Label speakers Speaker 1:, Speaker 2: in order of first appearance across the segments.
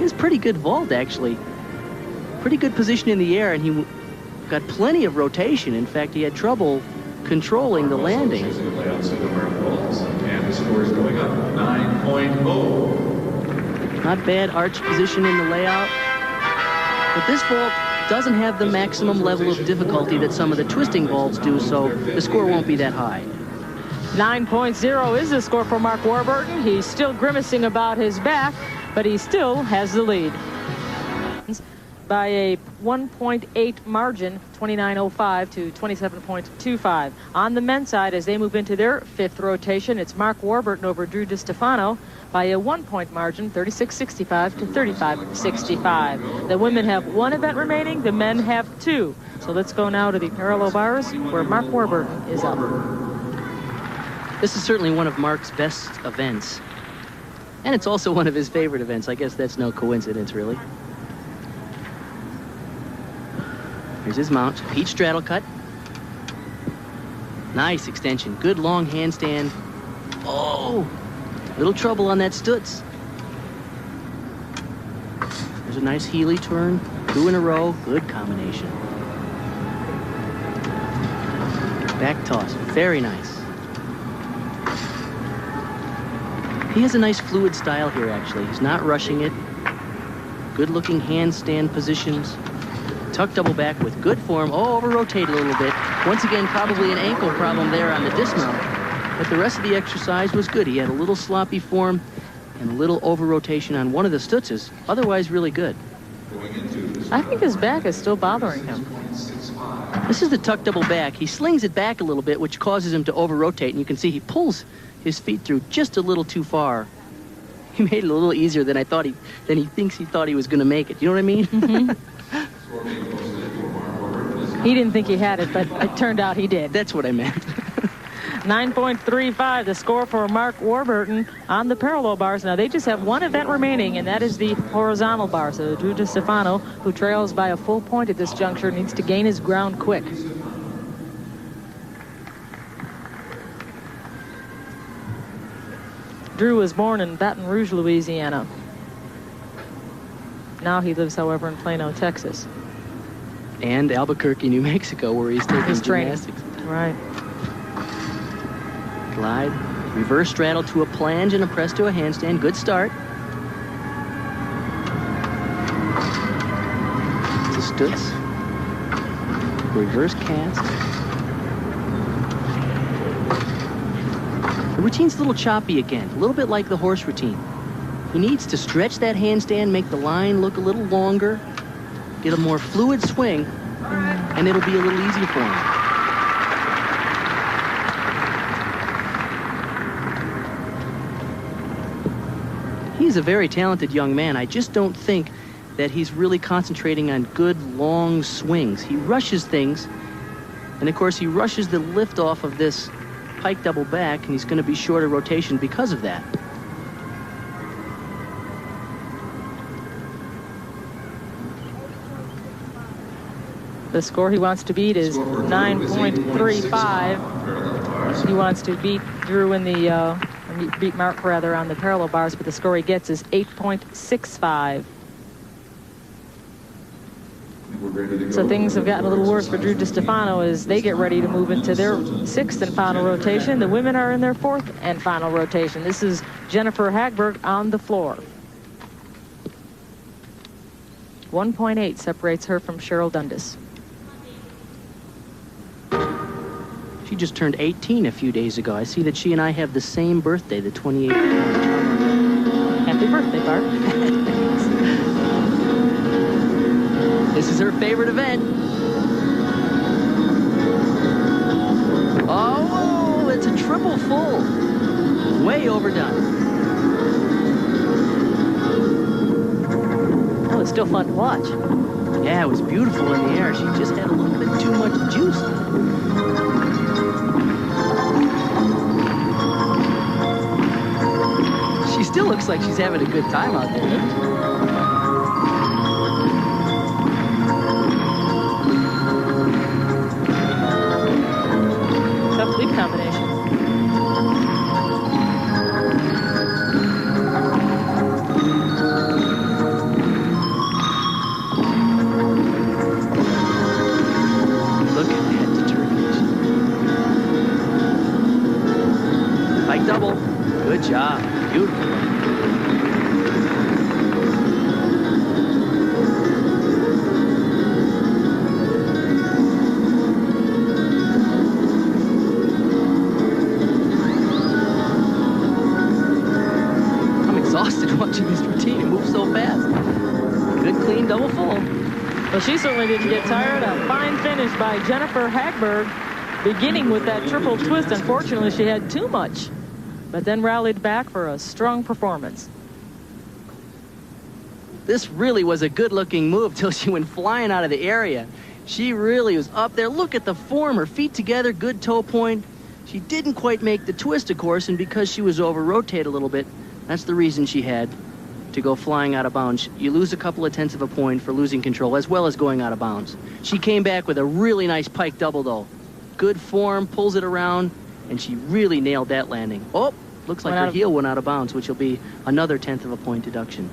Speaker 1: is pretty good vault, actually. Pretty good position in the air, and he got plenty of rotation. In fact, he had trouble controlling the landing.
Speaker 2: And the score is going up 9.0.
Speaker 1: Not bad arch position in the layout. But this vault doesn't have the maximum level of difficulty that some of the twisting vaults do, so the score won't be that high.
Speaker 3: 9.0 is the score for Mark Warburton. He's still grimacing about his back, but he still has the lead by a 1.8 margin, 29.05 to 27.25. On the men's side, as they move into their fifth rotation, it's Mark Warburton over Drew Distefano by a 1-point margin, 36.65 to 35.65. The women have one event remaining, the men have two. So let's go now to the parallel bars where Mark Warburton is up.
Speaker 1: This is certainly one of Mark's best events. And it's also one of his favorite events. I guess that's no coincidence, really. Here's his mount. Peach straddle cut. Nice extension. Good long handstand. Oh! Little trouble on that stutz. There's a nice Healy turn. 2 in a row. Good combination. Back toss. Very nice. He has a nice fluid style here, actually. He's not rushing it. Good looking handstand positions. Tuck double back with good form. Oh, over rotate a little bit. Once again, probably an ankle problem there on the dismount. But the rest of the exercise was good. He had a little sloppy form and a little over rotation on one of the stutzes. Otherwise, really good.
Speaker 3: I think his back is still bothering him.
Speaker 1: This is the tuck double back. He slings it back a little bit, which causes him to over rotate. And you can see he pulls his feet through just a little too far. He made it a little easier than he thought he was going to make it. You know what I mean?
Speaker 3: Mm-hmm. He didn't think he had it, but it turned out he did.
Speaker 1: That's what I meant.
Speaker 3: 9.35, the score for Mark Warburton on the parallel bars. Now, they just have one event remaining, and that is the horizontal bar. So Drew Distefano, who trails by a full point at this juncture, needs to gain his ground quick. Drew was born in Baton Rouge, Louisiana. Now he lives, however, in Plano, Texas.
Speaker 1: And Albuquerque, New Mexico, where he's taking gymnastics.
Speaker 3: Right.
Speaker 1: Glide, reverse straddle to a plunge and a press to a handstand. Good start. It's a stutz. Reverse cast. The routine's a little choppy again, a little bit like the horse routine. He needs to stretch that handstand, make the line look a little longer, get a more fluid swing, and it'll be a little easier for him. He's a very talented young man. I just don't think that he's really concentrating on good, long swings. He rushes things, and of course he rushes the lift off of this pike double back, and he's going to be shorter rotation because of that.
Speaker 3: The score he wants to beat is 9.35. He wants to beat Drew in the, beat Mark rather on the parallel bars, but the score he gets is 8.65. So things have gotten a little worse for Drew Distefano as they get ready to move into their sixth and final rotation. The women are in their fourth and final rotation. This is Jennifer Hagberg on the floor. 1.8 separates her from Sheryl Dundas.
Speaker 1: She just turned 18 a few days ago. I see that she and I have the same birthday, the 28th of March.
Speaker 3: Happy birthday, Bart.
Speaker 1: This is her favorite event. Oh, it's a triple full. Way overdone.
Speaker 3: Oh, it's still fun to watch.
Speaker 1: Yeah, it was beautiful in the air. She just had a little bit too much juice. She still looks like she's having a good time out there.
Speaker 3: Tough lead combination.
Speaker 1: double. Good job. Beautiful. I'm exhausted watching this routine. It moves so fast. Good, clean double full.
Speaker 3: Well, she certainly didn't get tired. A fine finish by Jennifer Hagberg, beginning with that triple twist. Unfortunately, she had too much, but then rallied back for a strong performance.
Speaker 1: This really was a good-looking move till she went flying out of the area. She really was up there. Look at the form, her feet together, good toe point. She didn't quite make the twist, of course, and because she was over-rotated a little bit, that's the reason she had to go flying out of bounds. You lose a couple of tenths of a point for losing control, as well as going out of bounds. She came back with a really nice pike double, though. Good form, pulls it around, and she really nailed that landing. Oh, looks like her heel went out of bounds, which will be another tenth of a point deduction.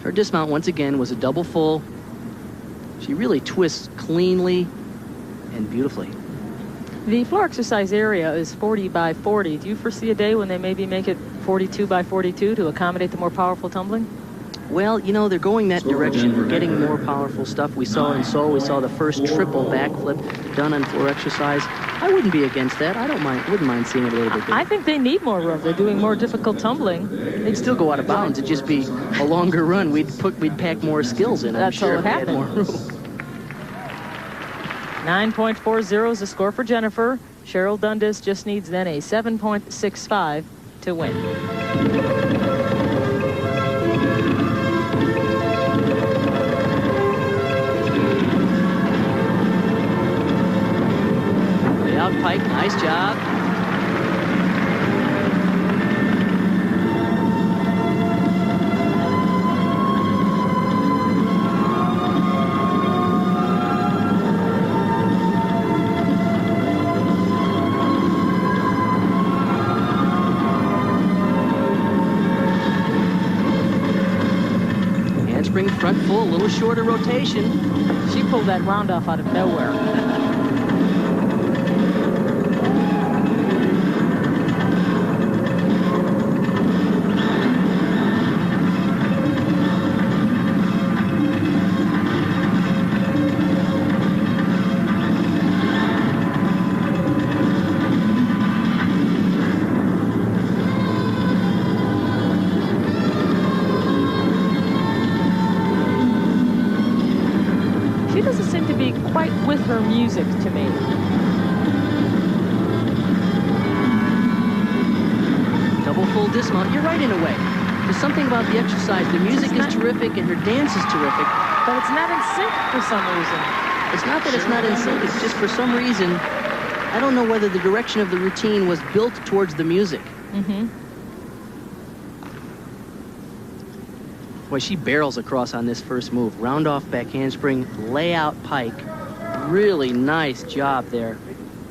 Speaker 1: Her dismount, once again, was a double full. She really twists cleanly and beautifully.
Speaker 3: The floor exercise area is 40 by 40. Do you foresee a day when they maybe make it 42 by 42 to accommodate the more powerful tumbling?
Speaker 1: Well, you know, they're going that direction. We're getting more powerful stuff. We saw in Seoul, we saw the first triple backflip done on floor exercise. I wouldn't be against that. I wouldn't mind seeing it a little bit bigger.
Speaker 3: I think they need more room. They're doing more difficult tumbling.
Speaker 1: They'd still go out of bounds. It'd just be a longer run. We'd pack more skills in.
Speaker 3: That's
Speaker 1: sure
Speaker 3: what happened.
Speaker 1: More room.
Speaker 3: 9.40 is the score for Jennifer. Sheryl Dundas just needs then a 7.65 to win.
Speaker 1: Way out pike, nice job. Handspring front full, a little shorter rotation.
Speaker 3: She pulled that round off out of nowhere. She doesn't seem to be quite with her music to me.
Speaker 1: Double full dismount. You're right in a way. There's something about the exercise. The music is terrific and her dance is terrific.
Speaker 3: But it's not in sync for some reason.
Speaker 1: It's not that it's not in sync. It's just for some reason, I don't know whether the direction of the routine was built towards the music.
Speaker 3: Mm-hmm.
Speaker 1: Boy, she barrels across on this first move. Round off back handspring, lay out pike. Really nice job there.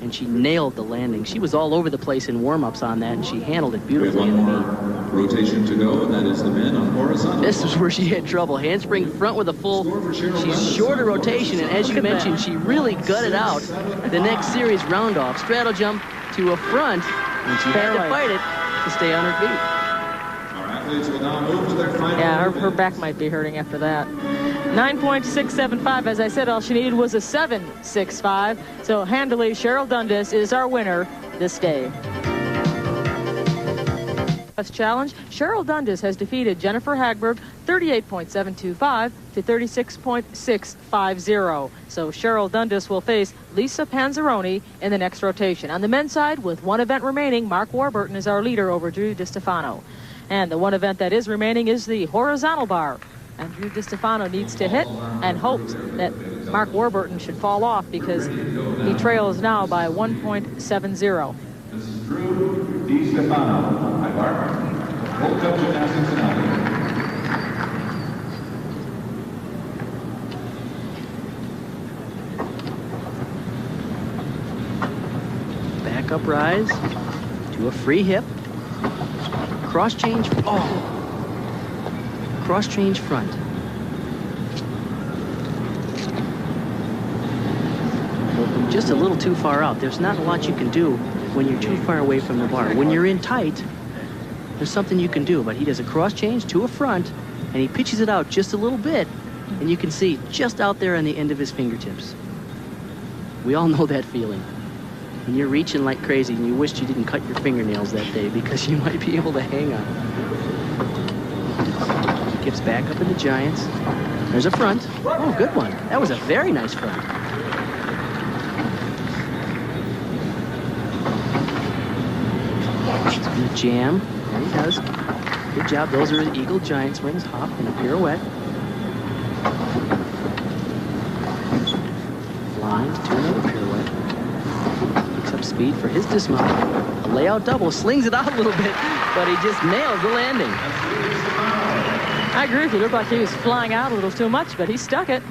Speaker 1: And she nailed the landing. She was all over the place in warm-ups on that, and she handled it
Speaker 2: We have
Speaker 1: beautifully.
Speaker 2: one more rotation to go, and that is the men on horizontal.
Speaker 1: This is where she had trouble. Handspring front with a full. She's shorter rotation, and as you mentioned, she really gutted out the next series round off. Straddle jump to a front, and she had to fight it to stay on her feet.
Speaker 2: Our athletes will now move to their final.
Speaker 3: Yeah, her back might be hurting after that. 9.675. As I said, all she needed was a 7.65. So handily, Sheryl Dundas is our winner this day. First challenge, Sheryl Dundas has defeated Jennifer Hagberg 38.725 to 36.650. So Sheryl Dundas will face Lisa Panzeroni in the next rotation. On the men's side, with one event remaining, Mark Warburton is our leader over Drew Distefano. And the one event that is remaining is the horizontal bar. And Drew Distefano needs to hit and hopes that Mark Warburton should fall off because he trails now by 1.70.
Speaker 4: This is Drew Distefano, Hagberg, World Cup Gymnastics in Hagberg.
Speaker 1: Back up rise to a free hip. Cross change. Oh! Cross change front. Open just a little too far out. There's not a lot you can do when you're too far away from the bar. When you're in tight, there's something you can do, but he does a cross change to a front, and he pitches it out just a little bit, and you can see just out there on the end of his fingertips. We all know that feeling. And you're reaching like crazy, and you wished you didn't cut your fingernails that day because you might be able to hang on. He gets back up in the Giants. There's a front. Oh, good one. That was a very nice front. He's gonna jam. There he does. Good job. Those are the Eagle Giant swings. Hop and a pirouette. Blind to another pirouette. Picks up speed for his dismount. A layout double. Slings it out a little bit, but he just nails the landing.
Speaker 3: I agree with you. It looked like he was flying out a little too much, but he stuck it.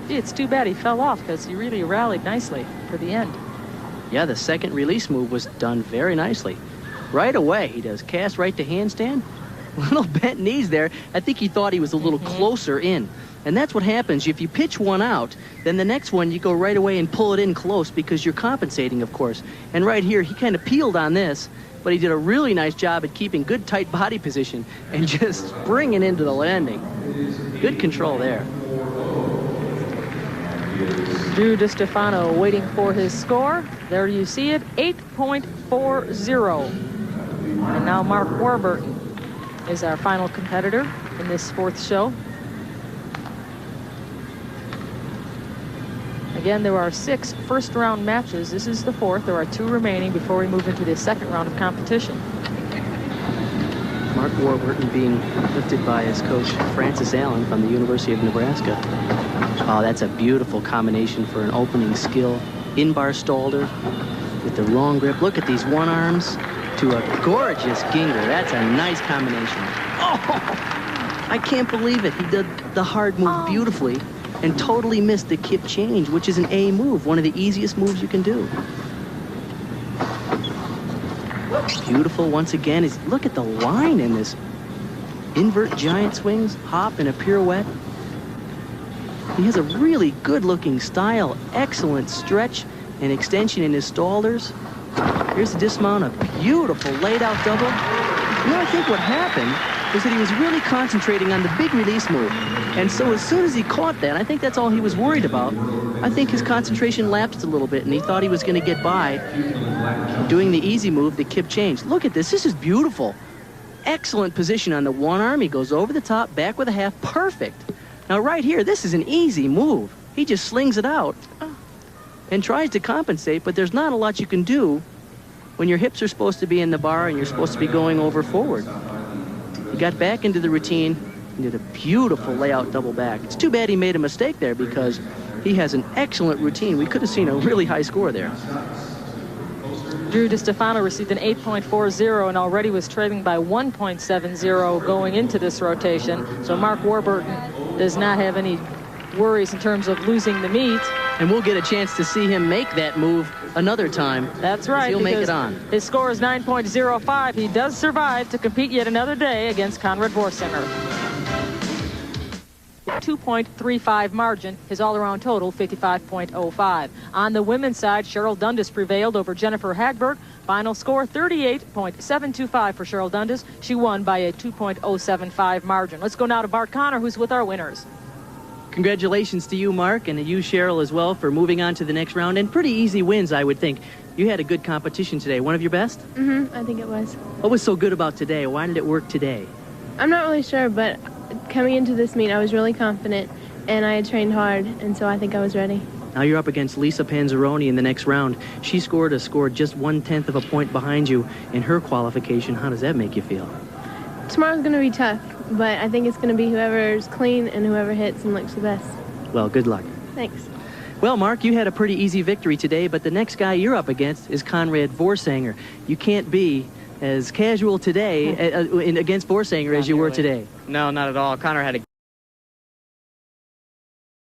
Speaker 3: Gee, it's too bad he fell off because he really rallied nicely for the end.
Speaker 1: Yeah, the second release move was done very nicely. Right away, he does cast right to handstand. Little bent knees there. I think he thought he was a little closer in. And that's what happens. If you pitch one out, then the next one you go right away and pull it in close because you're compensating, of course. And right here, he kind of peeled on this, but he did a really nice job at keeping good tight body position and just springing into the landing. Good control there.
Speaker 3: Drew Distefano waiting for his score. There you see it, 8.40. And now Mark Warburton is our final competitor in this fourth show. Again, there are 6 first-round matches. This is the fourth. There are 2 remaining before we move into the second round of competition.
Speaker 1: Mark Warburton being lifted by his coach, Francis Allen, from the University of Nebraska. Oh, that's a beautiful combination for an opening skill. In-bar stalder with the long grip. Look at these one arms to a gorgeous ginger. That's a nice combination. Oh, I can't believe it. He did the hard move beautifully and totally missed the kip change, which is an A move, one of the easiest moves you can do. Beautiful once again. Look at the line in this. Invert giant swings, hop, and a pirouette. He has a really good-looking style, excellent stretch and extension in his stallers. Here's the dismount, a beautiful laid-out double. You know, I think what happened was that he was really concentrating on the big release move. And so as soon as he caught that, I think that's all he was worried about. I think his concentration lapsed a little bit, and he thought he was going to get by doing the easy move, the kip change. Look at this. This is beautiful. Excellent position on the one arm. He goes over the top, back with a half. Perfect. Now, right here, this is an easy move. He just slings it out and tries to compensate, but there's not a lot you can do when your hips are supposed to be in the bar and you're supposed to be going over forward. He got back into the routine and did a beautiful layout double back. It's too bad he made a mistake there because he has an excellent routine. We could have seen a really high score there.
Speaker 3: Drew Distefano received an 8.40 and already was trailing by 1.70 going into this rotation. So Mark Warburton does not have any worries in terms of losing the meet.
Speaker 1: And we'll get a chance to see him make that move another time.
Speaker 3: That's right.
Speaker 1: He'll make it on.
Speaker 3: His score is 9.05. He does survive to compete yet another day against Conrad Vorsinger. 2.35 margin, his all-around total 55.05. On the women's side, Sheryl Dundas prevailed over Jennifer Hagberg. Final score 38.725 for Sheryl Dundas. She won by a 2.075 margin. Let's go now to Bart Connor, who's with our winners.
Speaker 1: Congratulations to you, Mark, and to you, Sheryl, as well, for moving on to the next round. And pretty easy wins, I would think. You had a good competition today. One of your best?
Speaker 5: I think it was.
Speaker 1: What was so good about today? Why did it work today?
Speaker 5: I'm not really sure, but coming into this meet, I was really confident, and I had trained hard, and so I think I was ready.
Speaker 1: Now you're up against Lisa Panzeroni in the next round. She scored a score just 1/10 of a point behind you in her qualification. How does that make you feel?
Speaker 5: Tomorrow's going to be tough, but I think it's going to be whoever's clean and whoever hits and looks the best.
Speaker 1: Well, good luck.
Speaker 5: Thanks.
Speaker 1: Well, Mark, you had a pretty easy victory today, but the next guy you're up against is Conrad Vorsinger. You can't be as casual today against Vorsinger as you were today.
Speaker 6: No, not at all. Connor had a